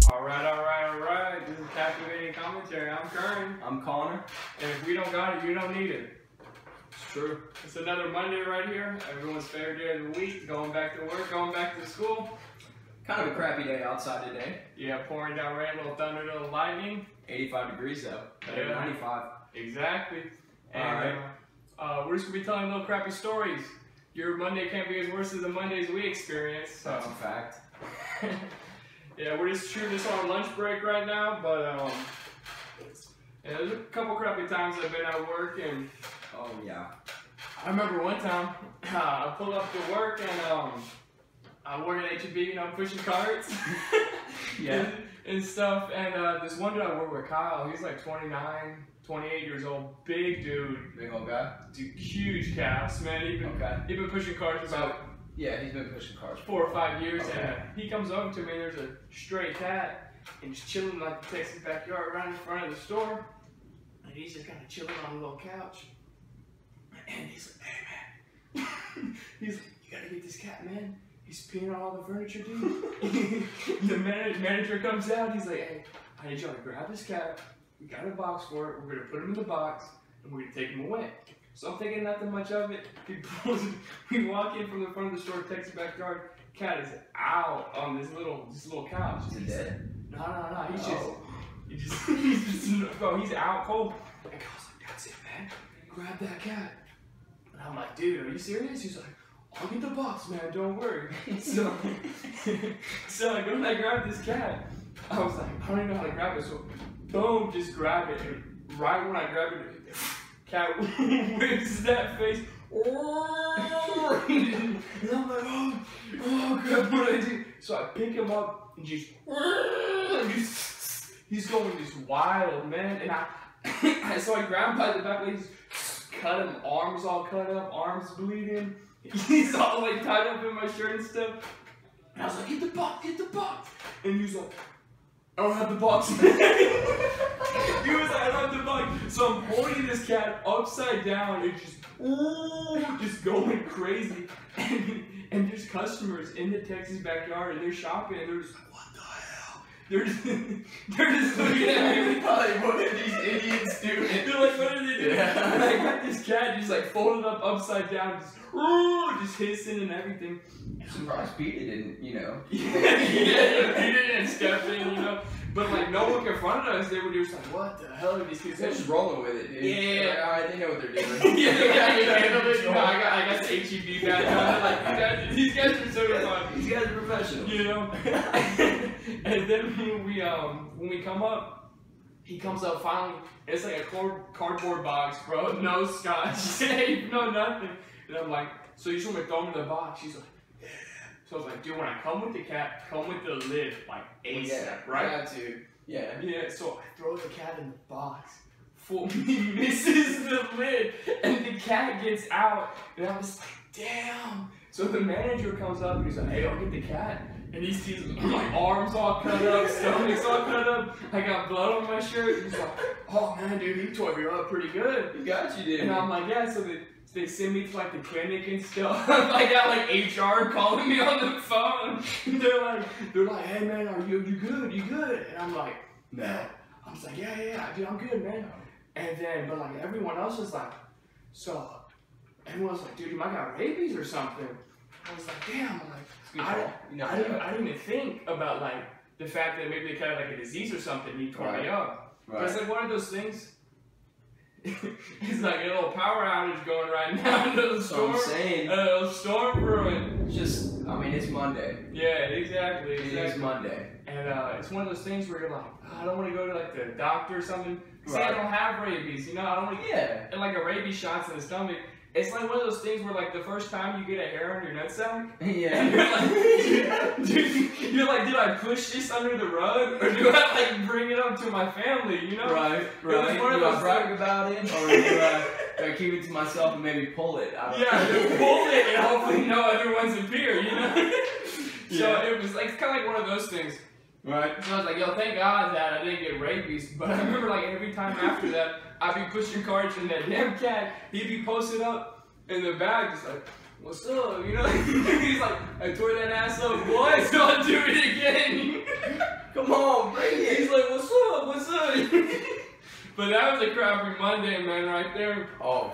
Alright. This is Captivating Commentary. I'm Kern. I'm Connor. And if we don't got it, you don't need it. It's true. It's another Monday right here. Everyone's favorite day of the week. Going back to work, going back to school. Kind of a crappy day outside today. Yeah, pouring down rain, little thunder, little lightning. 85 degrees though. Yeah. 95. Exactly. And Alright. we're just going to be telling little crappy stories. Your Monday can't be as worse as the Mondays we experience. So. That's a fact. Yeah, we're just shooting this on lunch break right now, but yeah, there's a couple crappy times I've been at work, and Oh yeah. I remember one time I pulled up to work and I work at H-E-B, you know, pushing carts. Yeah. and stuff, and this one dude I work with, Kyle, he's like 29, 28 years old, big dude. Big old guy. Dude, huge calves, man. He's been pushing carts about Yeah, he's been pushing cars 4 or 5 years, Okay. and he comes over to me, and there's a stray cat, and he's chilling like the Texas backyard right in front of the store, and he's just kind of chilling on a little couch, and he's like, hey man, he's like, you gotta get this cat, man. He's peeing on all the furniture, dude. The manager comes out, he's like, hey, I need y'all to grab this cat, we got a box for it, we're gonna put him in the box, and we're gonna take him away. So I'm thinking nothing much of it. We walk in from the front of the store, Texas backyard. Cat is out on this little couch. Is it dead? No. He's Oh. out cold. And I was like, that's it, man. Grab that cat. And I'm like, dude, are you serious? He's like, I'll get the box, man. Don't worry. So I go and I grab this cat. I was like, I don't even know how to grab it. So boom, just grab it. And right when I grab it, cat whips that face. And I'm like, oh God, what do I do? So I pick him up and just he's going just wild, man. And so I grab him by the back legs, cut him, arms all cut up, arms bleeding. He's all like tied up in my shirt and stuff. And I was like, get the box. And he's like, I don't have the box. He was like, I don't have the box. So I'm holding this cat upside down and just going crazy. And there's customers in the Texas backyard and they're shopping and they're just like, what the hell? They're just looking at me like, what are these idiots doing? They're like, what are they doing? Yeah. And I got this cat just like folded up upside down, just hissing and everything. I'm surprised Peter didn't, you know. He didn't step in, you know. But like no one confronted us. They were just like, what the hell are these kids They're doing? just rolling with it, dude. Yeah. Like, alright, they know what they're doing. You know, I got the H-E-B badge on. Like, these guys are so fun. These guys are professionals. You know? And then when we come up, he comes up finally. It's like a cardboard box, bro. No scotch tape, no nothing. And I'm like, so you just want me to throw him in the box? He's like, yeah. So I was like, dude, when I come with the cat, come with the lid, like ASAP, Yeah, right? Yeah, dude. Yeah. Yeah, so I throw the cat in the box. He misses the lid, and the cat gets out, and I was like, damn. So the manager comes up, and he's like, hey, I'll get the cat. And he sees my arms all cut up, stomach's all cut up, I got blood on my shirt. He's like, oh man, dude, he tore you up pretty good. You got you, dude. And I'm like, yeah, so they send me to like the clinic and stuff. I got like HR calling me on the phone. They're like, hey man, are you good? You good? And I'm like, no. I was like, yeah, dude, I'm good, man. And then, but like everyone else was like, so everyone was like, dude, you might got rabies or something. I was like, damn. I'm like, I didn't even think about like the fact that maybe they kind of like a disease or something. He tore me up. Right. But it's like one of those things. It's like a little power outage going right now. A little storm brewing. Just, I mean, it's Monday. Yeah, exactly. It is Monday. And it's one of those things where you're like, oh, I don't want to go to like the doctor or something. Say Right. I don't have rabies, you know. I don't want to get like a rabies shots in the stomach. It's like one of those things where like the first time you get a hair on your nutsack, Yeah. and you're like, did I push this under the rug or do I like bring it up to my family? You know? Right. Do I brag about it, or do I keep it to myself and maybe pull it? Yeah, just pull it and hopefully no other ones appear. You know? So it was like kind of like one of those things. Right. So I was like, yo, thank God that I didn't get rabies. But I remember like every time after that, I'd be pushing carts and that damn cat, he'd be posted up in the back, just like, what's up? You know, he's like, I tore that ass up, boy, so I'll do it again. Come on, bring it. He's like, what's up? What's up? But that was a crappy Monday, man, right there. Oh,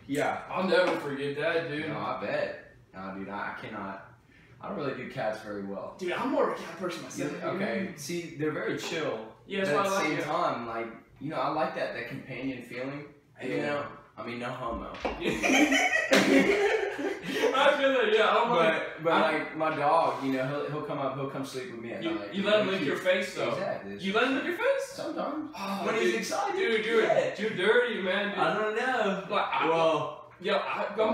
yeah. I'll never forget that, dude. No, I bet. No, dude, I cannot. I don't really do cats very well. Dude, I'm more of a cat person myself. Okay, see, they're very chill. Yeah, but that's at why I the like same it. time, like, you know, I like that companion feeling. You know, I mean, no homo. I feel like, yeah, I don't want But like my dog, you know, he'll come sleep with me at night. You let him lick your face though. Exactly. You let him lick your face? Sometimes. Oh, when he's excited. Dude, yeah. you're dirty, man. Dude. I don't know. Like, I'm I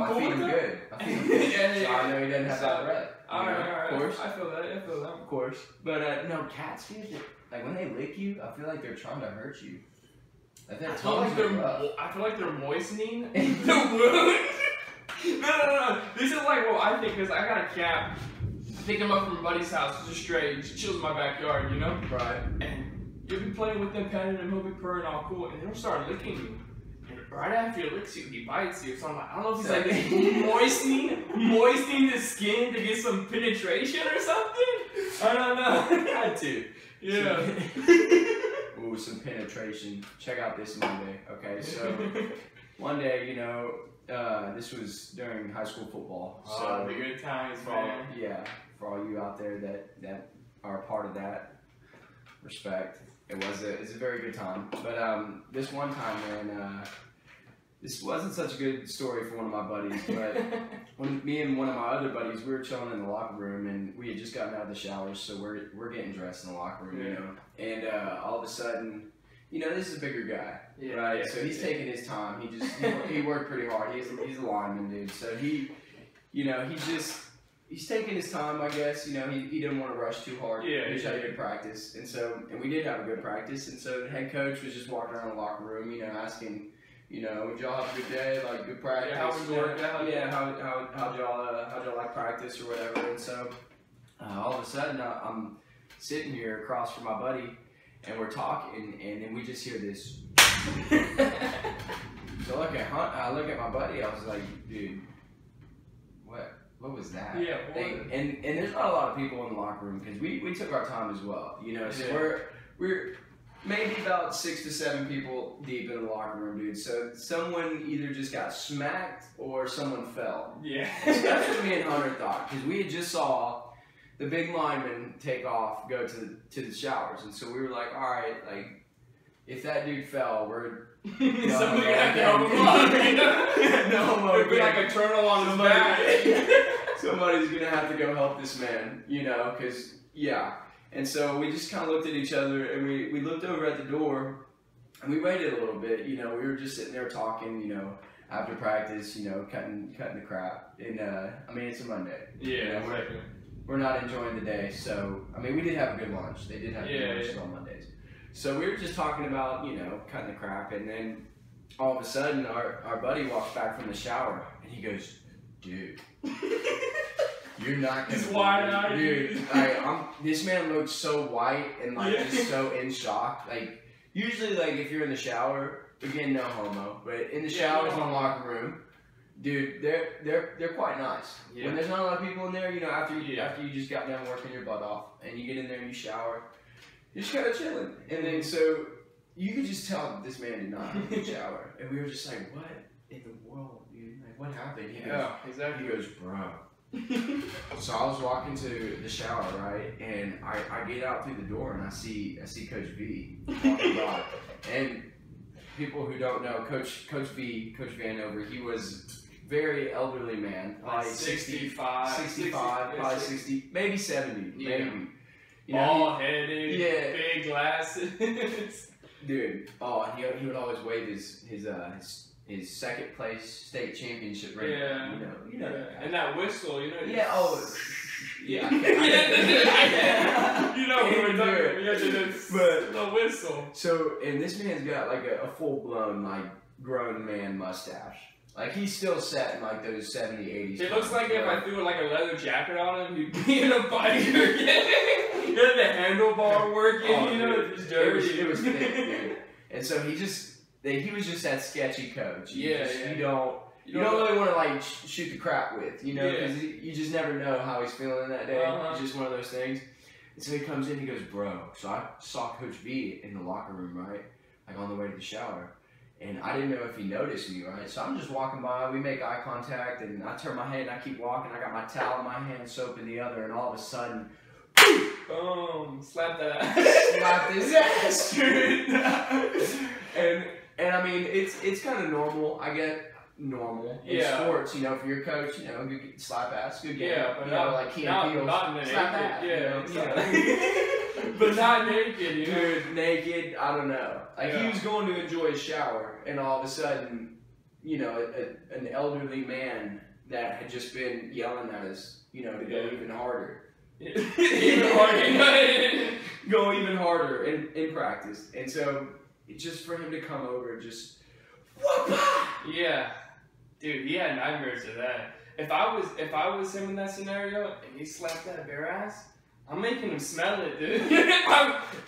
cool feed with him that. good. I feed him good. Yeah, So I know he doesn't have that breath. Alright. Of course. I feel that. Of course. But no, cats, dude, like when they lick you, I feel like they're trying to hurt you. Like their tongues are rough. I feel like they're moistening the wound. No. This is like what I think, because I got a cat. I pick him up from a buddy's house, just stray, just chills in my backyard, you know? Right. And you'll be playing with them, petting him, he'll be purring all cool, and he'll start licking you. And right after he licks you, he bites you. So I'm like, I don't know if he's like moistening the skin to get some penetration or something. I don't know. Had to. Yeah. Ooh, some penetration. Check out this Monday. Okay, so one day, you know, this was during high school football. So the good times, for all, man. yeah, for all you out there that are a part of that, respect. It's a very good time. But this one time, man, this wasn't such a good story for one of my buddies, but when me and one of my other buddies, we were chilling in the locker room, and we had just gotten out of the showers, so we're getting dressed in the locker room, you know, and all of a sudden, you know, this is a bigger guy, right? So he's taking his time. He worked pretty hard. He's a lineman, dude. So he's taking his time, I guess. You know, he didn't want to rush too hard. Yeah, He had a good practice, and we did have a good practice, and so the head coach was just walking around the locker room, you know, asking, you know, would y'all have a good day, like good practice? Yeah, how was work? How'd y'all like practice or whatever? And so all of a sudden I'm sitting here across from my buddy, and we're talking, and then we just hear this. So I look at my buddy. I was like, dude, what was that? Yeah. And there's not a lot of people in the locker room because we took our time as well, you know. So we're maybe about 6 to 7 people deep in the locker room, dude. So someone either just got smacked or someone fell. Yeah. That's what me and Hunter thought, because we had just saw the big lineman take off, go to the showers, and so we were like, all right, like if that dude fell, we're Somebody's gonna have to help him out. no, it'd be like a turtle on his back. Somebody's gonna have to go help this man, you know, because And so we just kind of looked at each other, and we looked over at the door, and we waited a little bit. You know, we were just sitting there talking, you know, after practice, you know, cutting the crap. And I mean, it's a Monday. Yeah, you know, exactly. We're not enjoying the day, so I mean, we did have a good lunch. They did have good lunches on Mondays. So we were just talking about, you know, cutting the crap, and then all of a sudden, our buddy walks back from the shower, and he goes, "Dude." You're not gonna. He's wide-eyed, dude. This man looks so white and like just so in shock. Like usually, like if you're in the shower, again, no homo, but in the showers in the locker room, dude, they're quite nice. Yeah. When there's not a lot of people in there, you know, after you just got done working your butt off and you get in there and you shower, you're just kind of chilling, and then so you could just tell that this man did not have a shower, and we were just like, what in the world, dude? Like what happened? He goes, exactly. He goes, bro. So I was walking to the shower, right, and I get out through the door and I see Coach V walking by, and people who don't know Coach Vanover, he was very elderly man, probably 65, probably 60, maybe 70, maybe. You know, bald headed, big glasses. Dude, and he would always wave his second place state championship ring. Yeah. You know. And that whistle, you know. Yeah. Oh. Yeah. You know what we're talking about. But the whistle. So, and this man's got like a full blown like grown man mustache. Like he's still set in like those 70s, 80s. It looks like if I threw like a leather jacket on him, he'd be in a biker again. You know, the handlebar working, you know, it's dirty. It was thick, dude. And so he was just that sketchy coach. You you don't really want to like shoot the crap with, you know, because you just never know how he's feeling that day. It's just one of those things. And so he comes in, he goes, bro. So I saw Coach V in the locker room, right? Like on the way to the shower. And I didn't know if he noticed me, right? So I'm just walking by, we make eye contact, and I turn my head and I keep walking. I got my towel in my hand, soap in the other, and all of a sudden, boom, slap that ass. Slap his ass, dude. and I mean, it's kind of normal. I get normal in sports, you know, for your coach, you know, good slap ass, good game. Yeah, but you know, like Key and Peele, slap ass. But not naked, you know. Dude, naked, I don't know. Like he was going to enjoy his shower, and all of a sudden, you know, an elderly man that had just been yelling at us, you know, to go even harder. Even harder. Go even harder in practice. And so, just for him to come over and just, yeah. Dude, he had nightmares of that. If I was him in that scenario and he slapped that bare ass, I'm making him smell it, dude.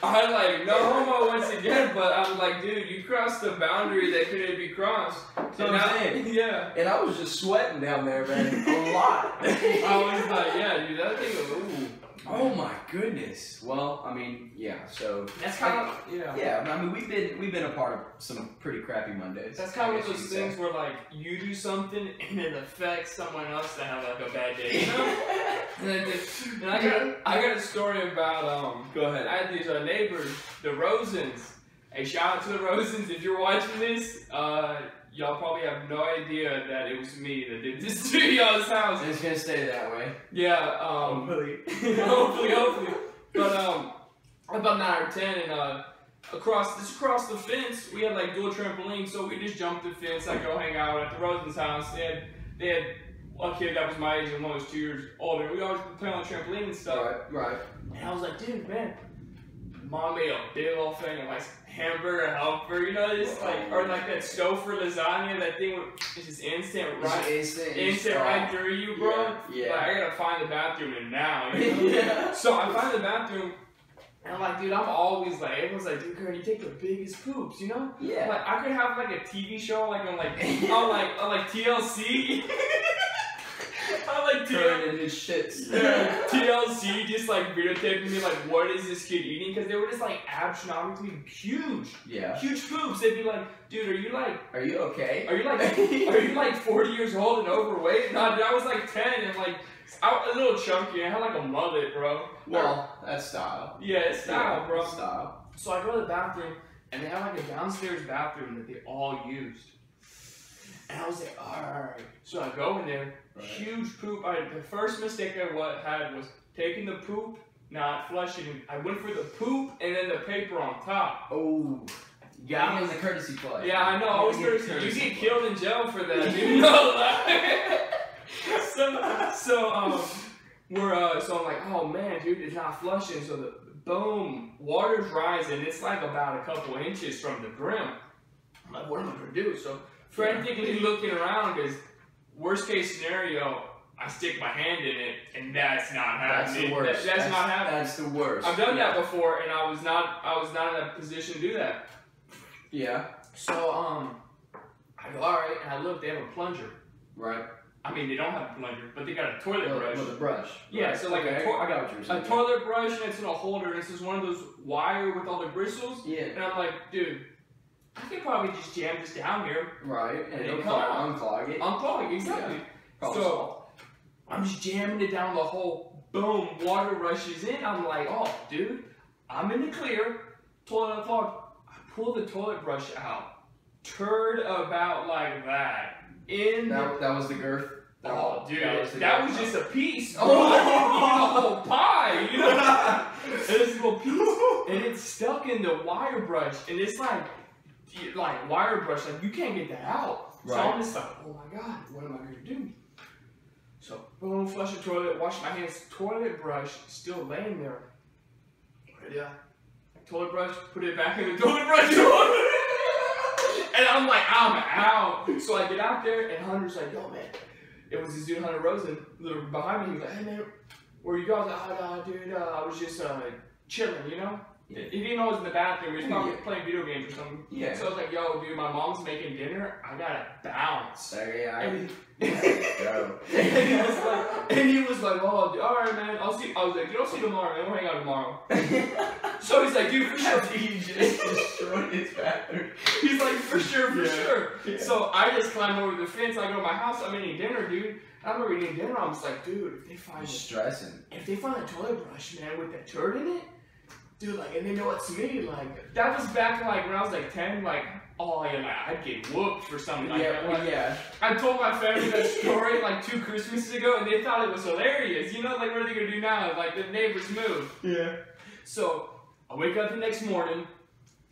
I'm like, no homo once again, but I'm like, dude, you crossed the boundary that couldn't be crossed. So I'm saying. Yeah. And I was just sweating down there, man, a lot. I was like, yeah, dude, that thing was, ooh. Oh my goodness. Well, I mean, yeah. So that's kind of yeah. I mean, we've been a part of some pretty crappy Mondays. That's kind of one of those things where like you do something and it affects someone else to have like a bad day. You know? and I got a story about Go ahead. I had these neighbors, the Rosens. Hey, shout out to the Rosens if you're watching this. Y'all probably have no idea that it was me that did this to y'all's house. And it's gonna stay that way. Yeah, hopefully. hopefully. But about 9 or 10, and across the fence, we had like dual trampolines, so we just jumped the fence. I go hang out at the Rosen's house. They had a kid that was my age and one was 2 years older. We always play on the trampoline and stuff. Right. And I was like, dude, man, Mom made a big old thing of like hamburger helper, you know, just like, or like that stove for lasagna, that thing is just instant right through you, bro. Yeah. Like, I gotta find the bathroom and now, you know? Yeah. So I find the bathroom, and I'm like, dude, I'm always like, everyone's like, dude, Kurt, you take the biggest poops, you know? Yeah. Like, I could have like a TV show, like on like TLC. I like turning his shits. TLC just like videotaping me like, what is this kid eating? Because they were just like astronomically huge. Yeah. Huge poops. They'd be like, dude, are you okay? Are you like 40 years old and overweight? No, dude, I was like 10 and like a little chunky. I had like a mullet, bro. Well, that's style. Yeah, it's style, bro. Style. So I go to the bathroom and they have like a downstairs bathroom that they all used. And I was like, alright. So I go in there, huge poop. The first mistake I had was taking the poop, not flushing. I went for the poop and then the paper on top. Oh, got me in the courtesy flush. Yeah, I know. Always courtesy. You get killed in jail for that. You know that. So I'm like, oh man, dude, it's not flushing. So the boom, water's rising. It's like about a couple inches from the brim. I'm like, what am I gonna do? So frantically looking around, because worst case scenario, I stick my hand in it, and that's not happening. That's the worst. That's not happening. That's the worst. I've done that before, and I was not in a position to do that. Yeah. So I go, all right, and I look. They have a plunger. Right. I mean, they don't have a plunger, but they got a toilet brush. With a brush. Yeah, right. so like I got what you're saying. A toilet brush, and it's in a holder, and it's just one of those wire with all the bristles. Yeah. And I'm like, dude, I could probably just jam this down here. Right, and it'll unclog it. Unclog it, exactly. Yeah. So I'm just jamming it down the hole. Boom, water rushes in. I'm like, oh, dude, I'm in the clear. Toilet unclogged. I pull the toilet brush out. Turd about like that. That was the girth. Oh, dude, that was just a piece. Oh, I didn't eat a whole pie, you know? It's a little piece, and it's stuck in the wire brush, and it's like wire brush, like you can't get that out. Right. So I'm just like, oh my god, what am I gonna do? So boom, flush the toilet, wash my hands, toilet brush still laying there. Yeah, toilet brush, put it back in the toilet brush. And I'm like, I'm out. So I get out there, and Hunter's like, yo man. It was this dude, Hunter Rosen, behind me. He was like, hey man, where you guys? Oh, dude, I was just chilling, you know? He didn't know I was in the bathroom. He was probably playing video games or something. Yeah. So I was like, yo, dude, my mom's making dinner. I gotta bounce. So yeah, And go. and he was like, oh, all right, man. I'll see. I was like, dude, I'll see you tomorrow, man. We'll hang out tomorrow. So he's like, dude, for sure. He just destroyed his bathroom. He's like, for sure, for sure. Yeah. So I just climb over the fence. I go to my house. I'm eating dinner, dude. I remember eating dinner. I was like, dude, Stressing. if they find a toilet brush, man, with that turd in it, dude, like, and they know it's me, like, that was back like when I was like 10, like, oh yeah, like, I'd get whooped for something like that. Like, yeah. I told my family that story like 2 Christmases ago, and they thought it was hilarious. You know, like, what are they gonna do now? Like, the neighbors moved. Yeah. So I wake up the next morning,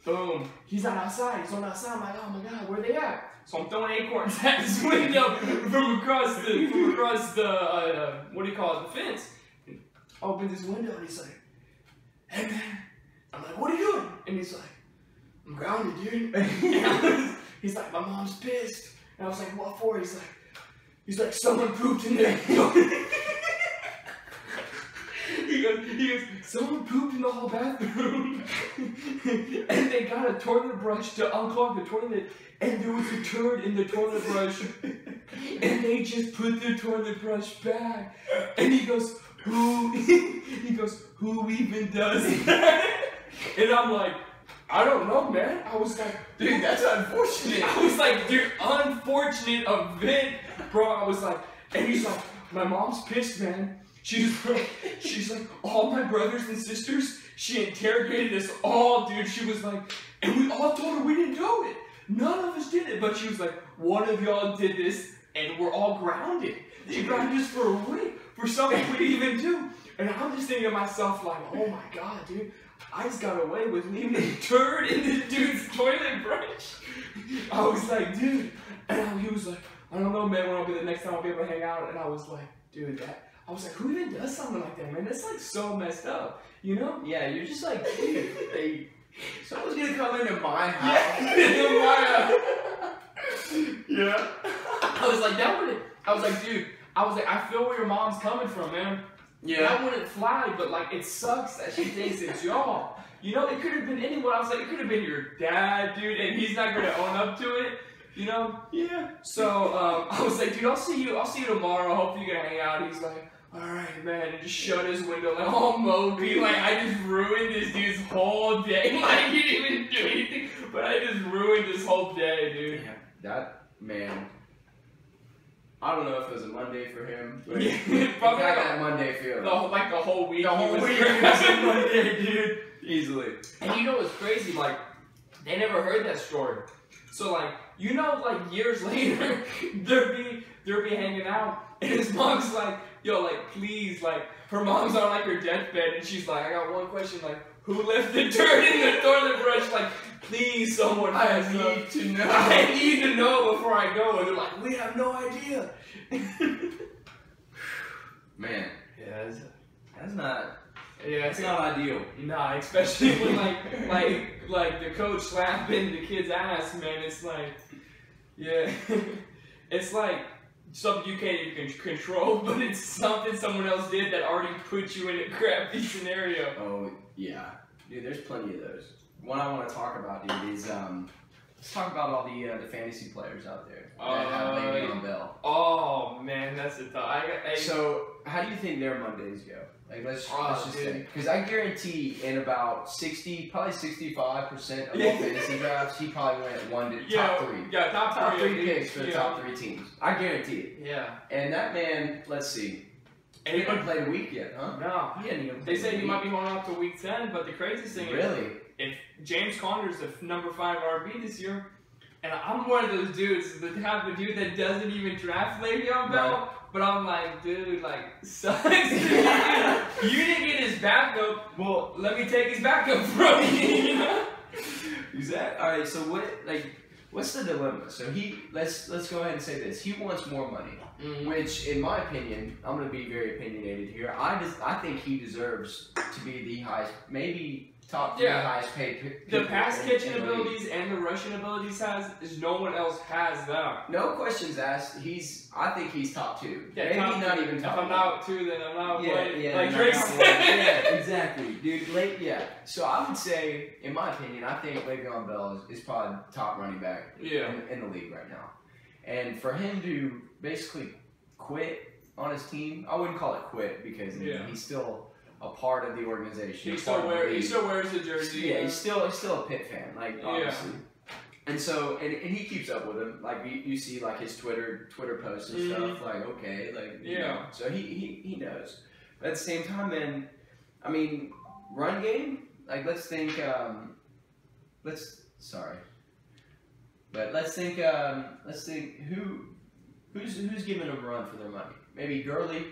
boom, he's not outside. He's on outside. I'm like, oh my god, where they at? So I'm throwing acorns at his window from across the what do you call it, the fence. And I open this window and he's like, hey man. I'm like, what are you doing? And he's like, I'm grounded, dude. He's like, my mom's pissed. And I was like, what for? He's like, someone pooped in there. He goes, someone pooped in the whole bathroom. And they got a toilet brush to unclog the toilet, and there was a turd in the toilet brush. And they just put the toilet brush back. And he goes, who even does that? And I'm like, I don't know, man. I was like, Dude, that's unfortunate. I was like, dude, unfortunate event, bro. I was like, and he's like, my mom's pissed, man. She's like, all my brothers and sisters, she interrogated us all, dude. She was like, and we all told her we didn't do it. None of us did it. But she was like, one of y'all did this, and we're all grounded. She grounded us for a week for something we didn't even do. And I'm just thinking to myself, like, oh my god, dude. I just got away with leaving a turd in this dude's toilet brush. I was like, dude. And he was like, I don't know, man, when I'll be the next time I'll be able to hang out. And I was like, dude, I was like, who even does something like that, man? That's like so messed up, you know? Yeah, you're just like, dude, someone's gonna come into my house. Yeah. I was like, I was like, dude, I feel where your mom's coming from, man. Yeah. That wouldn't fly, but like, it sucks that she thinks it's y'all. You know, it could have been anyone. I was like, it could have been your dad, dude, and he's not gonna own up to it. You know? Yeah. So I was like, dude, I'll see you tomorrow. Hopefully you can hang out. He's like, all right, man, and just shut his window like all mopey. Like, I just ruined this dude's whole day. Like, he didn't even do anything, but I just ruined his whole day, dude. Yeah, that man. I don't know if it was a Monday for him, but Yeah, he probably got like that Monday feeling. the whole week. The whole he was week crazy. was a Monday, dude. Easily. And you know what's crazy? Like, they never heard that story. So like, you know, like years later, they'll be hanging out, and his mom's like, yo, like, please, like, her mom's on like her deathbed, and she's like, I got one question, like, who left the dirt in the toilet brush? Like, please, someone. I need to know. I need to know before I go. And they're like, we have no idea. Man, Yeah, that's not. yeah, It's not ideal. Nah, especially when like the coach slapping the kid's ass, man. It's like, yeah, it's like something you can't even control, but it's something someone else did that already put you in a crappy scenario. Oh yeah, dude. There's plenty of those. One I want to talk about, dude, is let's talk about all the fantasy players out there that have Le'Veon Bell. Oh man, that's a tough. So how do you think their Mondays go? Like let's just dude. say, because I guarantee in about 65% of all fantasy drafts, he probably went top three. Yeah, Top three yeah, picks for the yeah. top 3 teams. I guarantee it. Yeah. And that man, let's see. And He hasn't played a week yet, huh? No. He hadn't even They played say a he week. might be holding up to week 10, but the craziest thing is, Really? if James Conner's the number 5 RB this year, and I'm one of those dudes, the type of dude that doesn't even draft Le'Veon Bell, Right. but I'm like, dude, like, sucks. You didn't get his backup, well, let me take his backup from you, you know? Exactly. All right. So what's the dilemma? So let's go ahead and say this. He wants more money, which, in my opinion, I'm going to be very opinionated here. I think he deserves to be the highest, maybe top 3 highest paid people. The pass catching abilities and the rushing abilities is no one else has that. No questions asked. I think he's top 2. Yeah, maybe top not 2. even top If I'm 1. not 2, then I'm not 1. Like not Drake top said. 1. Yeah, exactly, dude. So I would say, in my opinion, I think Le'Veon Bell is probably top running back in the league right now. And for him to basically quit on his team, I wouldn't call it quit because he's still a part of the organization. He still wears the jersey. Yeah, he's still a Pitt fan, like obviously. And so, and he keeps up with him. Like you see, like his Twitter posts and stuff. Like okay, like you know. So he knows. But at the same time, man, I mean, run game. Like let's think. Let's think who's giving him a run for their money. Maybe Gurley.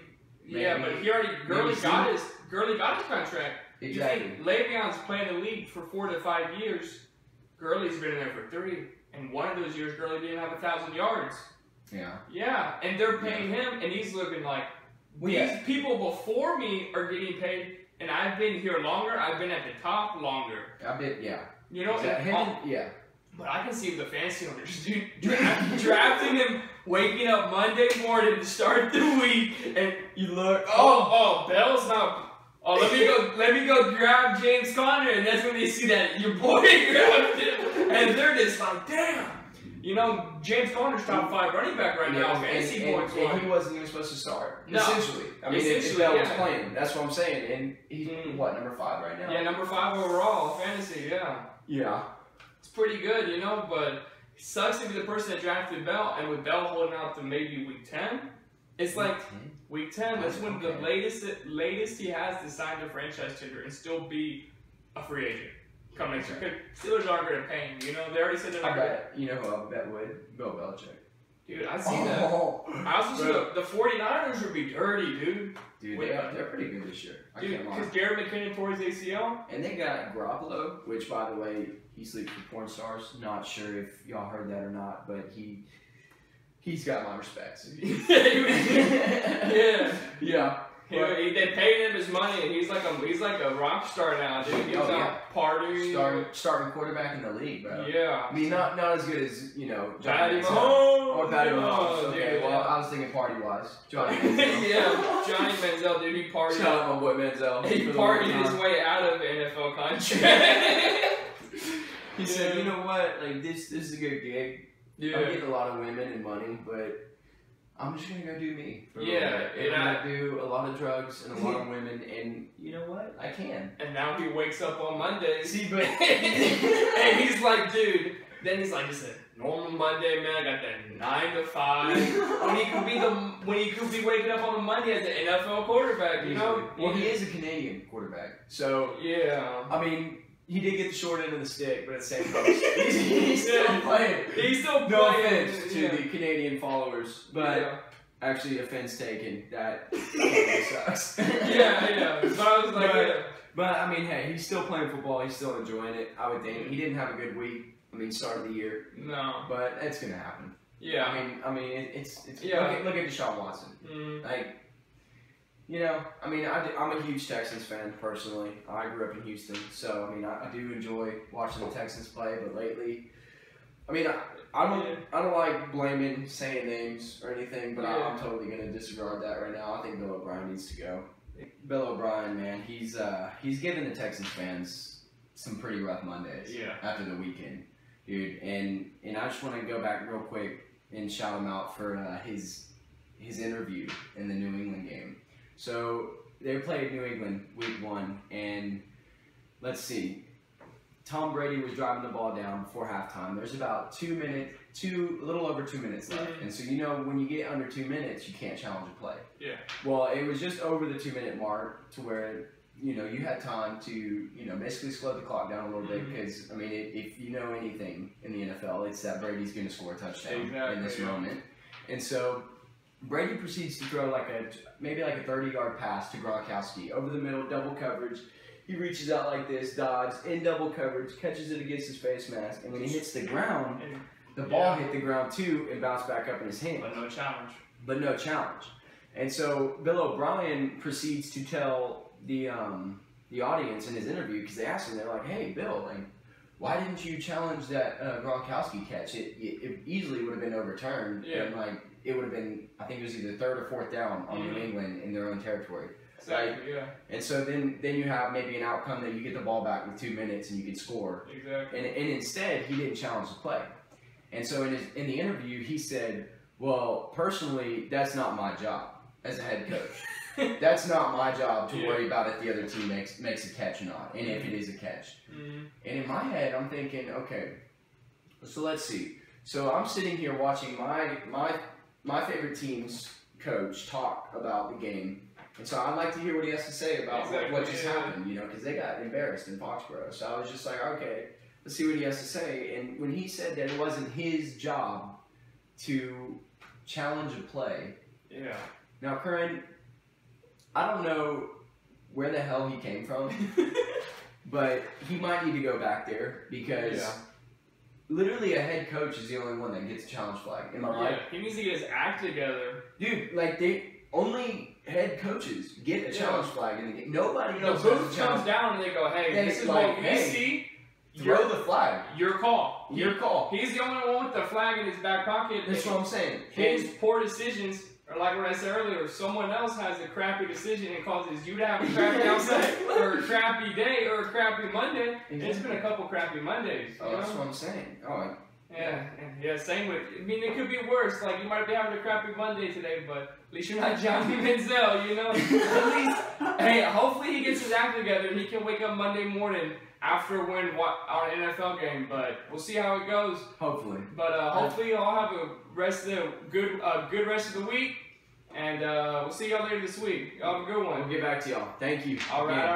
Yeah, but Gurley got his contract. Exactly. You think Le'Veon's playing the league for 4 to 5 years. Gurley's been in there for 3, and one of those years Gurley didn't have 1,000 yards. Yeah. Yeah, and they're paying him, and he's looking like these people before me are getting paid, and I've been here longer. I've been at the top longer. You know, But I can see the fantasy owners, dude, drafting him, waking up Monday morning to start the week, and you look, Bell's not. Oh, let me go grab James Conner, and that's when they see that your boy grabbed him, and they're just like, damn. You know, James Conner's top 5 running back right now, fantasy points. And he wasn't even supposed to start. No. Essentially. I mean, if Bell was playing, that's what I'm saying. And he's number 5 right now? Yeah, number 5 overall, fantasy, Yeah. It's pretty good, you know, but it sucks to be the person that drafted Bell, and with Bell holding out to maybe week 10, it's like week 10, that's when the latest he has to sign the franchise tender and still be a free agent come next year. Because Steelers aren't going to pay him, you know, they already said they're not going to. You know who I bet would? Bill Belichick. Dude, I see that. I also see the 49ers would be dirty, dude. Dude, they're pretty good this year. Dude, because Jared McKinnon tore his ACL. And they got Garoppolo, which, by the way, he sleeps with porn stars. Not sure if y'all heard that or not, but he's got my respects. Yeah. They paid him his money, and he's like a rock star now, dude. He's out partying. Starting quarterback in the league, bro. Yeah. I mean, not as good as, you know, Patty Mahomes. Or Patty Mahomes. Okay, dude, well, I was thinking party-wise. Johnny Manziel. Johnny Manziel, dude, he partied. Shout out my boy Manziel. He partied his way out of NFL contract. He said, you know what, like, this is a good gig. Yeah. I'm getting a lot of women and money, but I'm just gonna go do me. I'm gonna do a lot of drugs and a lot of women, and you know what? I can. And now he wakes up on Mondays. See, but and he's like, dude. Then he's like, it's a normal Monday, man. I got that 9 to 5. when he could be waking up on a Monday as an NFL quarterback, you know. Well, he is a Canadian quarterback, so I mean. He did get the short end of the stick, but at the same time, he's still playing. He's still playing. No offense to the Canadian followers, but actually, offense taken. That totally sucks. But I was like, but I mean, hey, he's still playing football. He's still enjoying it. I would think he didn't have a good week. I mean, start of the year. No, but it's gonna happen. Yeah. I mean, it's look at Deshaun Watson. Like. You know, I mean, I'm a huge Texans fan personally. I grew up in Houston, so I mean, I do enjoy watching the Texans play. But lately, I mean, I don't like saying names or anything, but I'm totally gonna disregard that right now. I think Bill O'Brien needs to go. Bill O'Brien, man, he's given the Texans fans some pretty rough Mondays after the weekend, dude. And I just want to go back real quick and shout him out for his interview in the New England game. So they played New England week 1, and let's see. Tom Brady was driving the ball down before halftime. There's about a little over 2 minutes left. And so you know when you get under 2 minutes, you can't challenge a play. Yeah. Well, it was just over the 2-minute mark to where you had time to basically slow the clock down a little bit because I mean if you know anything in the NFL, it's that Brady's going to score a touchdown in this moment, and so. Brady proceeds to throw maybe a 30-yard pass to Gronkowski over the middle, double coverage. He reaches out like this, dodges in double coverage, catches it against his face mask, and when he hits the ground, the ball hit the ground too and bounced back up in his hand. But no challenge. And so Bill O'Brien proceeds to tell the the audience in his interview because they asked him, they're like, "Hey, Bill, like, why didn't you challenge that Gronkowski catch? It easily would have been overturned, Yeah. and like it would have been, I think it was either 3rd or 4th down on New England in their own territory. Exactly. Yeah. And so then you have maybe an outcome that you get the ball back with 2 minutes and you can score. Exactly. And instead, he didn't challenge the play. And so in the interview, he said, "Well, personally, that's not my job as a head coach. That's not my job to worry about if the other team makes a catch or not, and if it is a catch." And in my head, I'm thinking, okay, so let's see. So I'm sitting here watching my favorite team's coach talk about the game. And so I'd like to hear what he has to say about what just happened, you know, because they got embarrassed in Foxborough. So I was just like, okay, let's see what he has to say. And when he said that it wasn't his job to challenge a play. Yeah. Now, Curran, I don't know where the hell he came from, but he might need to go back there because literally a head coach is the only one that gets a challenge flag. Am I right? He needs to get his act together. Dude, like only head coaches get a challenge flag in the game. Nobody else The has booth a challenge comes down and they go, "Hey, this is like, what we see. Throw the flag. Your call. Your call." He's the only one with the flag in his back pocket. That's what I'm saying. His poor decisions are like what I said earlier. Someone else has a crappy decision and causes you to have a crappy outside or a crappy day or a crappy Monday. And it's been a couple crappy Mondays. Oh, that's what I'm saying. Oh, yeah, same with, I mean, it could be worse. Like, you might be having a crappy Monday today, but at least you're not Johnny Manziel, you know? At least, hey, hopefully he gets his act together and he can wake up Monday morning after a win on an NFL game, but we'll see how it goes. Hopefully. But hopefully you'll have a good rest of the week, and we'll see y'all later this week. Y'all have a good one. We'll get back to y'all. Thank you. All right.